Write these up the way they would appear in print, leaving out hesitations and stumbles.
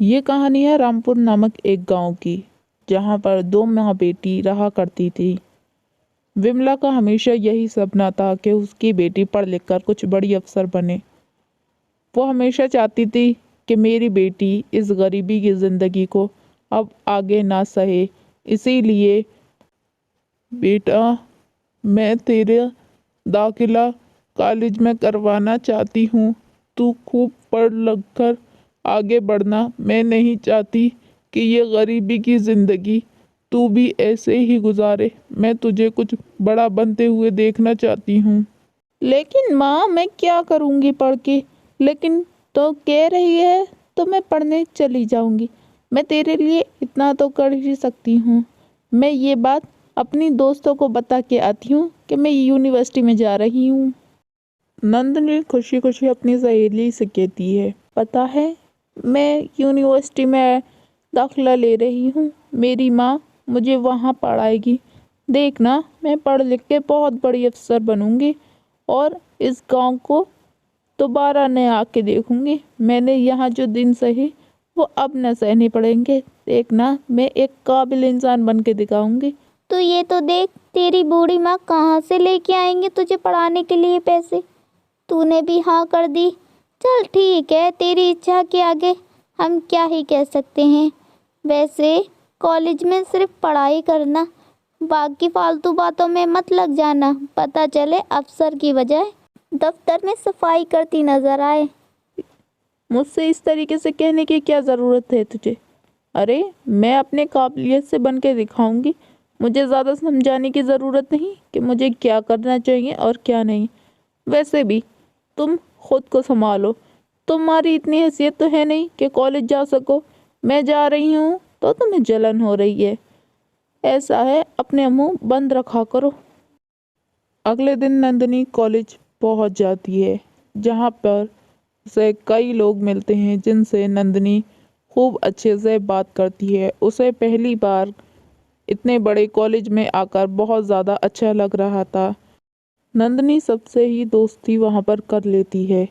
ये कहानी है रामपुर नामक एक गांव की, जहां पर दो माँ बेटी रहा करती थी। विमला का हमेशा यही सपना था कि उसकी बेटी पढ़ लिख कर कुछ बड़ी अफसर बने। वो हमेशा चाहती थी कि मेरी बेटी इस गरीबी की जिंदगी को अब आगे ना सहे। इसीलिए बेटा, मैं तेरा दाखिला कॉलेज में करवाना चाहती हूँ। तू खूब पढ़ लिख कर आगे बढ़ना। मैं नहीं चाहती कि ये गरीबी की जिंदगी तू भी ऐसे ही गुजारे। मैं तुझे कुछ बड़ा बनते हुए देखना चाहती हूँ। लेकिन माँ, मैं क्या करूँगी पढ़ के? लेकिन तो कह रही है तो मैं पढ़ने चली जाऊँगी। मैं तेरे लिए इतना तो कर ही सकती हूँ। मैं ये बात अपनी दोस्तों को बता के आती हूँ कि मैं यूनिवर्सिटी में जा रही हूँ। नंदनी खुशी खुशी अपनी सहेली से कहती है, पता है, मैं यूनिवर्सिटी में दाखिला ले रही हूँ। मेरी माँ मुझे वहाँ पढ़ाएगी। देखना, मैं पढ़ लिख के बहुत बड़ी अफसर बनूंगी और इस गांव को दोबारा न आके देखूंगी। मैंने यहाँ जो दिन सहे वो अब न सहने पड़ेंगे। देखना, मैं एक काबिल इंसान बन के दिखाऊंगी। तो ये तो देख, तेरी बूढ़ी माँ कहाँ से लेके आएंगे तुझे पढ़ाने के लिए पैसे। तूने भी हाँ कर दी। चल ठीक है, तेरी इच्छा के आगे हम क्या ही कह सकते हैं। वैसे कॉलेज में सिर्फ पढ़ाई करना, बाकी फालतू बातों में मत लग जाना। पता चले अफसर की बजाय दफ्तर में सफाई करती नजर आए। मुझसे इस तरीके से कहने की क्या ज़रूरत है तुझे? अरे, मैं अपने काबिलियत से बन के दिखाऊंगी। मुझे ज़्यादा समझाने की ज़रूरत नहीं कि मुझे क्या करना चाहिए और क्या नहीं। वैसे भी तुम खुद को संभालो। तुम्हारी इतनी हैसियत तो है नहीं कि कॉलेज जा सको। मैं जा रही हूँ तो तुम्हें जलन हो रही है। ऐसा है, अपने मुंह बंद रखा करो। अगले दिन नंदिनी कॉलेज पहुंच जाती है, जहां पर उसे कई लोग मिलते हैं जिनसे नंदिनी खूब अच्छे से बात करती है। उसे पहली बार इतने बड़े कॉलेज में आकर बहुत ज़्यादा अच्छा लग रहा था। नंदिनी सबसे ही दोस्ती वहां पर कर लेती है।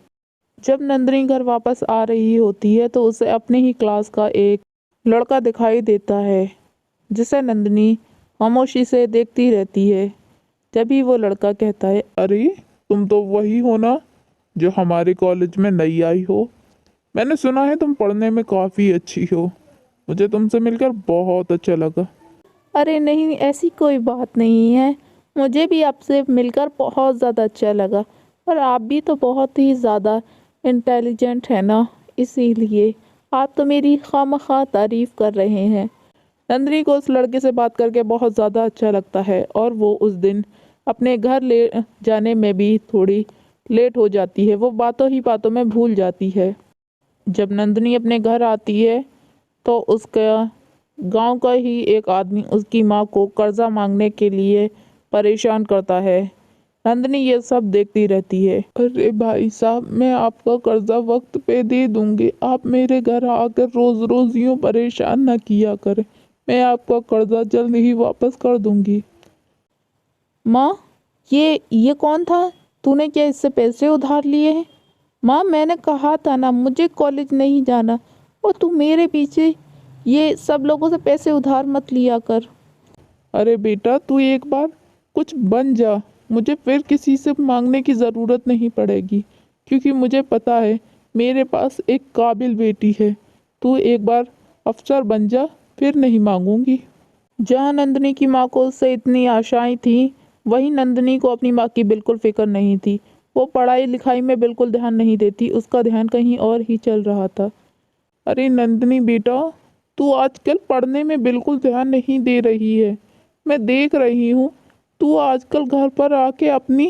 जब नंदिनी घर वापस आ रही होती है तो उसे अपने ही क्लास का एक लड़का दिखाई देता है, जिसे नंदिनी खामोशी से देखती रहती है। तभी वो लड़का कहता है, अरे, तुम तो वही हो ना जो हमारे कॉलेज में नई आई हो। मैंने सुना है तुम पढ़ने में काफ़ी अच्छी हो। मुझे तुमसे मिलकर बहुत अच्छा लगा। अरे नहीं, ऐसी कोई बात नहीं है। मुझे भी आपसे मिलकर बहुत ज़्यादा अच्छा लगा। और आप भी तो बहुत ही ज़्यादा इंटेलिजेंट है ना, इसीलिए आप तो मेरी खामखा तारीफ कर रहे हैं। नंदिनी को उस लड़के से बात करके बहुत ज़्यादा अच्छा लगता है और वो उस दिन अपने घर ले जाने में भी थोड़ी लेट हो जाती है। वो बातों ही बातों में भूल जाती है। जब नंदिनी अपने घर आती है तो उसका गांव का ही एक आदमी उसकी माँ को कर्जा मांगने के लिए परेशान करता है। नंदिनी ये सब देखती रहती है। अरे भाई साहब, मैं आपका कर्जा वक्त पे दे दूंगी। आप मेरे घर आकर रोज रोज यूं परेशान ना किया करें। मैं आपका कर्जा जल्द ही वापस कर दूंगी। माँ, ये कौन था? तूने क्या इससे पैसे उधार लिए हैं? माँ, मैंने कहा था ना मुझे कॉलेज नहीं जाना, और तू मेरे पीछे ये सब लोगों से पैसे उधार मत लिया कर। अरे बेटा, तू एक बार कुछ बन जा। मुझे फिर किसी से मांगने की ज़रूरत नहीं पड़ेगी, क्योंकि मुझे पता है मेरे पास एक काबिल बेटी है। तू एक बार अफसर बन जा, फिर नहीं मांगूंगी। जहाँ नंदिनी की माँ को उससे इतनी आशाएं थी, वहीं नंदिनी को अपनी माँ की बिल्कुल फिक्र नहीं थी। वो पढ़ाई लिखाई में बिल्कुल ध्यान नहीं देती, उसका ध्यान कहीं और ही चल रहा था। अरे नंदिनी बेटा, तू आजकल पढ़ने में बिल्कुल ध्यान नहीं दे रही है। मैं देख रही हूँ, तू आजकल घर पर आके अपनी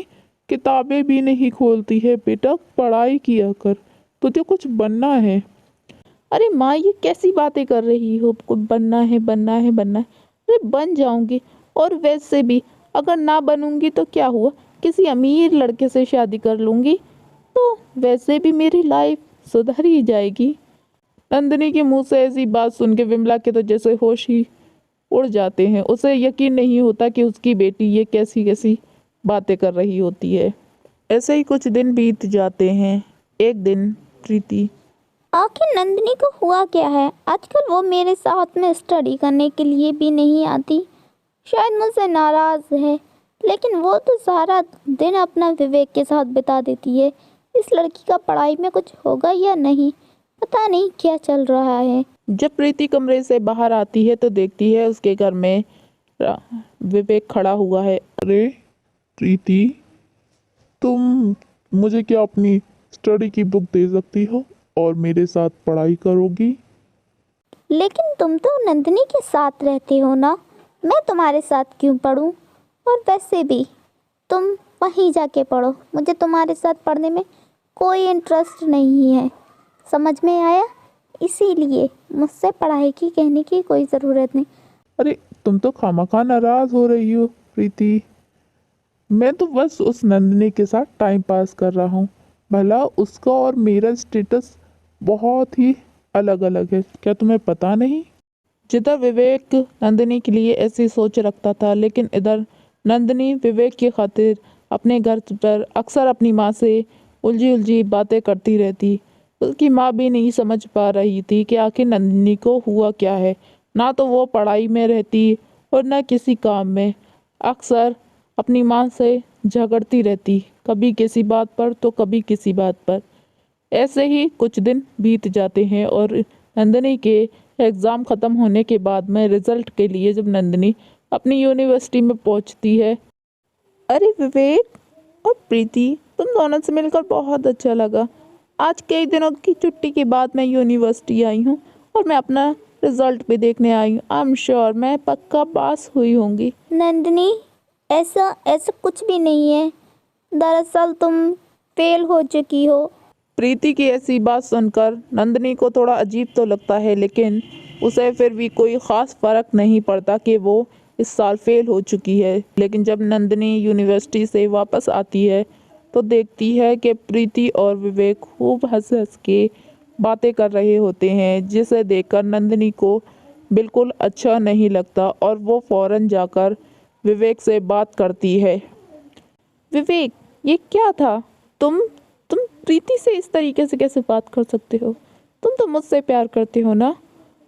किताबें भी नहीं खोलती है। बेटा, पढ़ाई किया कर, तुझे कुछ बनना है। अरे माँ, ये कैसी बातें कर रही हो? कुछ बनना है, बनना है, बनना है। अरे बन जाऊंगी। और वैसे भी अगर ना बनूंगी तो क्या हुआ, किसी अमीर लड़के से शादी कर लूंगी तो वैसे भी मेरी लाइफ सुधर ही जाएगी। नंदिनी के मुंह से ऐसी बात सुन के विमला के तो जैसे होश ही उड़ जाते हैं। उसे यकीन नहीं होता कि उसकी बेटी ये कैसी कैसी बातें कर रही होती है। ऐसे ही कुछ दिन बीत जाते हैं। एक दिन प्रीति आखिर नंदिनी को हुआ क्या है? आजकल वो मेरे साथ में स्टडी करने के लिए भी नहीं आती। शायद मुझसे नाराज़ है, लेकिन वो तो सारा दिन अपना विवेक के साथ बिता देती है। इस लड़की का पढ़ाई में कुछ होगा या नहीं, पता नहीं क्या चल रहा है। जब प्रीति कमरे से बाहर आती है तो देखती है उसके घर में विवेक खड़ा हुआ है। अरे प्रीति, तुम मुझे क्या अपनी स्टडी की बुक दे सकती हो और मेरे साथ पढ़ाई करोगी? लेकिन तुम तो नंदिनी के साथ रहते हो ना, मैं तुम्हारे साथ क्यों पढूं? और वैसे भी तुम वहीं जाके पढ़ो, मुझे तुम्हारे साथ पढ़ने में कोई इंटरेस्ट नहीं है। समझ में आया? इसीलिए मुझसे पढ़ाई की कहने की कोई ज़रूरत नहीं। अरे तुम तो खामखा नाराज हो रही हो प्रीति। मैं तो बस उस नंदिनी के साथ टाइम पास कर रहा हूँ। भला उसका और मेरा स्टेटस बहुत ही अलग अलग है, क्या तुम्हें पता नहीं? जिधर विवेक नंदिनी के लिए ऐसी सोच रखता था, लेकिन इधर नंदिनी विवेक की खातिर अपने घर पर अक्सर अपनी माँ से उलझी उलझी बातें करती रहती। उसकी माँ भी नहीं समझ पा रही थी कि आखिर नंदिनी को हुआ क्या है। ना तो वो पढ़ाई में रहती और न किसी काम में। अक्सर अपनी माँ से झगड़ती रहती, कभी किसी बात पर तो कभी किसी बात पर। ऐसे ही कुछ दिन बीत जाते हैं और नंदिनी के एग्ज़ाम ख़त्म होने के बाद में रिज़ल्ट के लिए जब नंदिनी अपनी यूनिवर्सिटी में पहुंचती है। अरे विवेक और प्रीति, तुम दोनों से मिलकर बहुत अच्छा लगा। आज कई दिनों की छुट्टी के बाद मैं यूनिवर्सिटी आई हूँ और मैं अपना रिज़ल्ट भी देखने आई हूँ। आई एम श्योर मैं पक्का पास हुई होंगी। नंदिनी, ऐसा ऐसा कुछ भी नहीं है। दरअसल तुम फेल हो चुकी हो। प्रीति की ऐसी बात सुनकर नंदिनी को थोड़ा अजीब तो लगता है, लेकिन उसे फिर भी कोई ख़ास फर्क नहीं पड़ता कि वो इस साल फेल हो चुकी है। लेकिन जब नंदिनी यूनिवर्सिटी से वापस आती है तो देखती है कि प्रीति और विवेक खूब हंस हंस के बातें कर रहे होते हैं, जिसे देखकर नंदिनी को बिल्कुल अच्छा नहीं लगता और वो फ़ौरन जाकर विवेक से बात करती है। विवेक, ये क्या था? तुम प्रीति से इस तरीके से कैसे बात कर सकते हो? तुम तो मुझसे प्यार करते हो ना,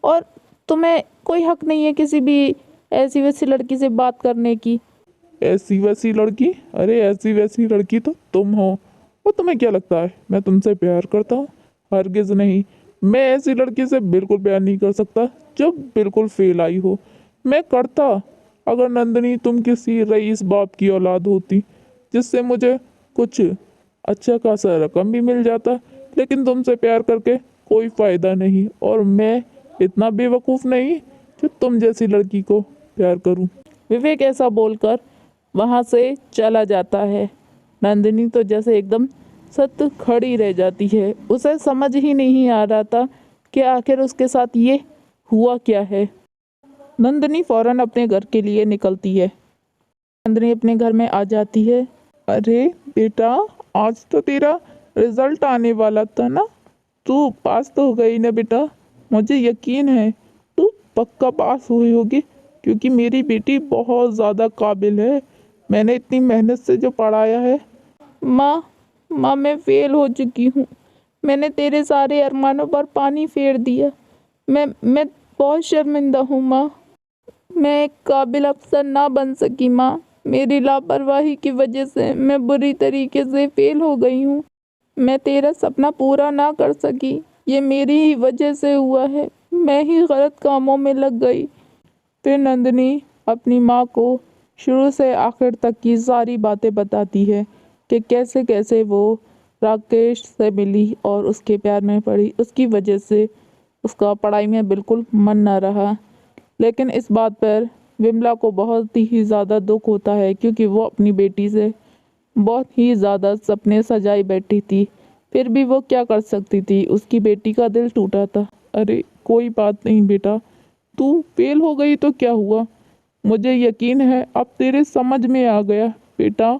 और तुम्हें कोई हक नहीं है किसी भी ऐसी वैसी लड़की से बात करने की। ऐसी वैसी लड़की? अरे ऐसी वैसी लड़की तो तुम हो। और तुम्हें क्या लगता है मैं तुमसे प्यार करता हूँ? हरगिज नहीं। मैं ऐसी लड़की से बिल्कुल प्यार नहीं कर सकता जो बिल्कुल फेल आई हो। मैं करता अगर नंदिनी तुम किसी रईस बाप की औलाद होती, जिससे मुझे कुछ अच्छा खासा रकम भी मिल जाता। लेकिन तुमसे प्यार करके कोई फ़ायदा नहीं, और मैं इतना बेवकूफ़ नहीं जो तुम जैसी लड़की को प्यार करूं। विवेक ऐसा बोलकर वहाँ से चला जाता है। नंदिनी तो जैसे एकदम सत खड़ी रह जाती है। उसे समझ ही नहीं आ रहा था कि आखिर उसके साथ ये हुआ क्या है। नंदिनी फौरन अपने घर के लिए निकलती है। नंदिनी अपने घर में आ जाती है। अरे बेटा, आज तो तेरा रिजल्ट आने वाला था ना। तू पास तो हो गई ना बेटा। मुझे यकीन है तू पक्का पास हुई होगी, क्योंकि मेरी बेटी बहुत ज़्यादा काबिल है। मैंने इतनी मेहनत से जो पढ़ाया है। माँ मैं फेल हो चुकी हूँ। मैंने तेरे सारे अरमानों पर पानी फेर दिया। मैं बहुत शर्मिंदा हूँ माँ। मैं एक काबिल अफसर ना बन सकी माँ। मेरी लापरवाही की वजह से मैं बुरी तरीके से फेल हो गई हूँ। मैं तेरा सपना पूरा ना कर सकी, ये मेरी ही वजह से हुआ है। मैं ही गलत कामों में लग गई। फिर नंदिनी अपनी माँ को शुरू से आखिर तक की सारी बातें बताती है कि कैसे कैसे वो राकेश से मिली और उसके प्यार में पड़ी। उसकी वजह से उसका पढ़ाई में बिल्कुल मन ना रहा। लेकिन इस बात पर विमला को बहुत ही ज़्यादा दुख होता है, क्योंकि वो अपनी बेटी से बहुत ही ज़्यादा सपने सजाई बैठी थी। फिर भी वो क्या कर सकती थी, उसकी बेटी का दिल टूटा था। अरे कोई बात नहीं बेटा, तू फेल हो गई तो क्या हुआ। मुझे यकीन है अब तेरे समझ में आ गया बेटा।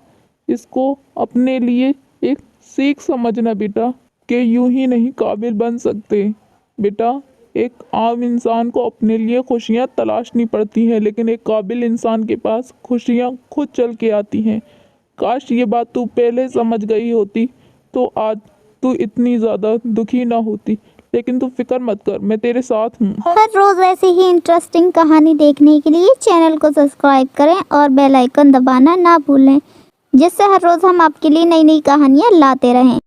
इसको अपने लिए एक सीख समझना बेटा, कि यूं ही नहीं काबिल बन सकते। बेटा, एक आम इंसान को अपने लिए खुशियां तलाशनी पड़ती हैं, लेकिन एक काबिल इंसान के पास खुशियां खुद चल के आती हैं। काश ये बात तू पहले समझ गई होती तो आज तू इतनी ज़्यादा दुखी ना होती। लेकिन तू फिक्र मत कर, मैं तेरे साथ हूँ। हर रोज़ ऐसी ही इंटरेस्टिंग कहानी देखने के लिए चैनल को सब्सक्राइब करें और बेल आइकन दबाना ना भूलें, जिससे हर रोज़ हम आपके लिए नई नई कहानियाँ लाते रहें।